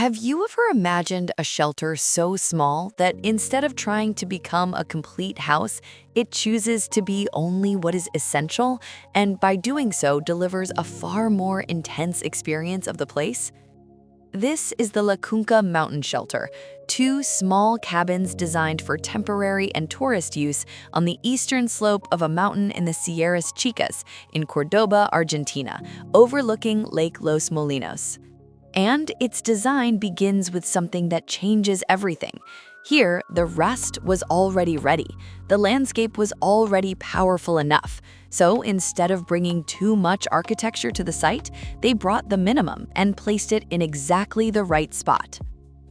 Have you ever imagined a shelter so small that instead of trying to become a complete house, it chooses to be only what is essential, and by doing so delivers a far more intense experience of the place? This is the Cunka Mountain Shelter, two small cabins designed for temporary and tourist use on the eastern slope of a mountain in the Sierras Chicas in Córdoba, Argentina, overlooking Lake Los Molinos. And its design begins with something that changes everything. Here, the rest was already ready. The landscape was already powerful enough. So instead of bringing too much architecture to the site, they brought the minimum and placed it in exactly the right spot.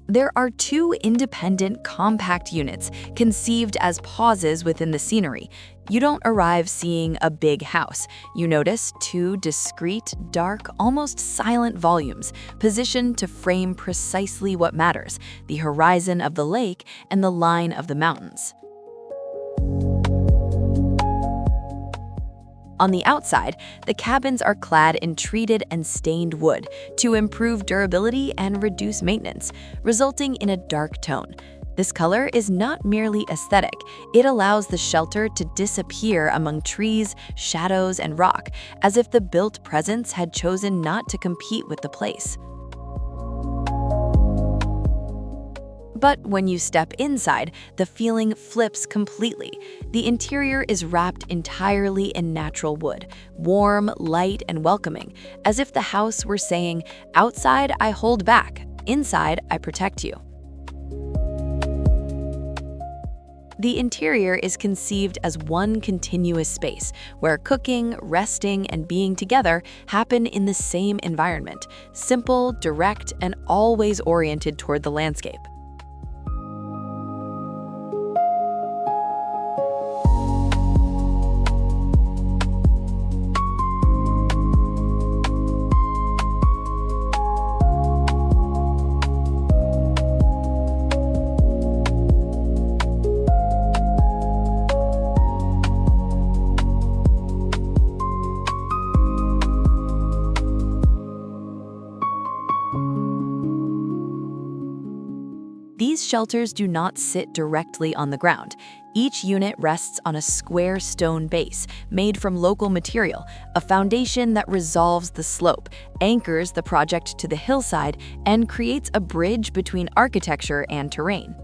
There are two independent, compact units conceived as pauses within the scenery. You don't arrive seeing a big house. You notice two discrete, dark, almost silent volumes positioned to frame precisely what matters: the horizon of the lake and the line of the mountains. On the outside, the cabins are clad in treated and stained wood to improve durability and reduce maintenance, resulting in a dark tone. This color is not merely aesthetic, it allows the shelter to disappear among trees, shadows, and rock, as if the built presence had chosen not to compete with the place. But when you step inside, the feeling flips completely. The interior is wrapped entirely in natural wood, warm, light, and welcoming, as if the house were saying, "Outside, I hold back. Inside, I protect you." The interior is conceived as one continuous space where cooking, resting, and being together happen in the same environment, simple, direct, and always oriented toward the landscape. These shelters do not sit directly on the ground. Each unit rests on a square stone base made from local material, a foundation that resolves the slope, anchors the project to the hillside, and creates a bridge between architecture and terrain.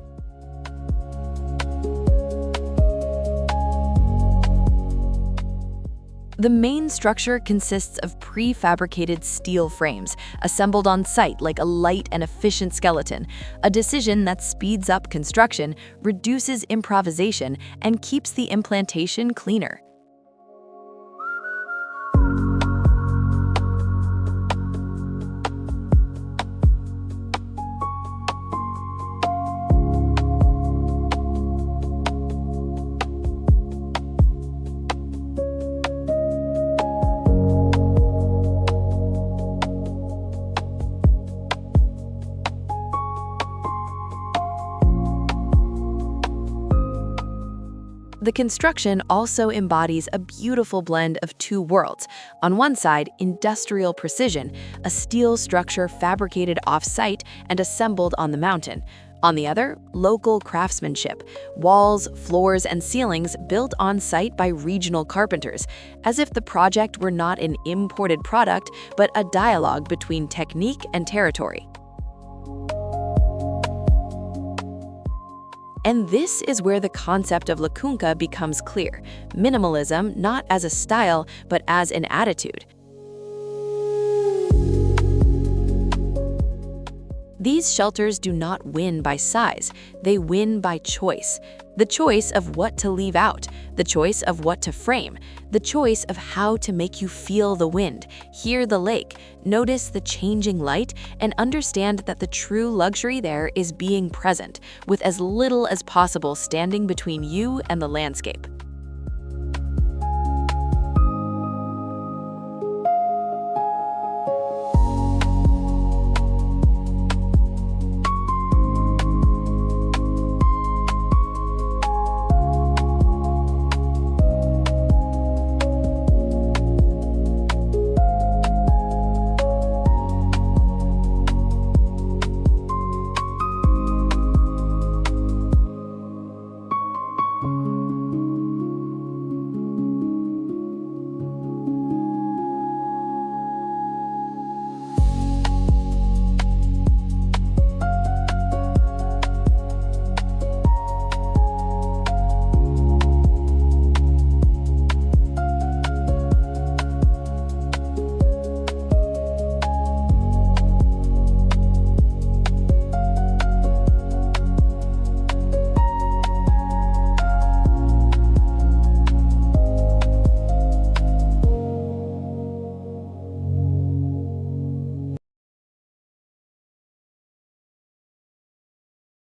The main structure consists of prefabricated steel frames, assembled on site like a light and efficient skeleton, a decision that speeds up construction, reduces improvisation, and keeps the implantation cleaner. The construction also embodies a beautiful blend of two worlds. On one side, industrial precision, a steel structure fabricated off-site and assembled on the mountain. On the other, local craftsmanship, walls, floors, and ceilings built on-site by regional carpenters, as if the project were not an imported product, but a dialogue between technique and territory. And this is where the concept of Cunka becomes clear: minimalism not as a style, but as an attitude. These shelters do not win by size, they win by choice. The choice of what to leave out, the choice of what to frame, the choice of how to make you feel the wind, hear the lake, notice the changing light, and understand that the true luxury there is being present, with as little as possible standing between you and the landscape.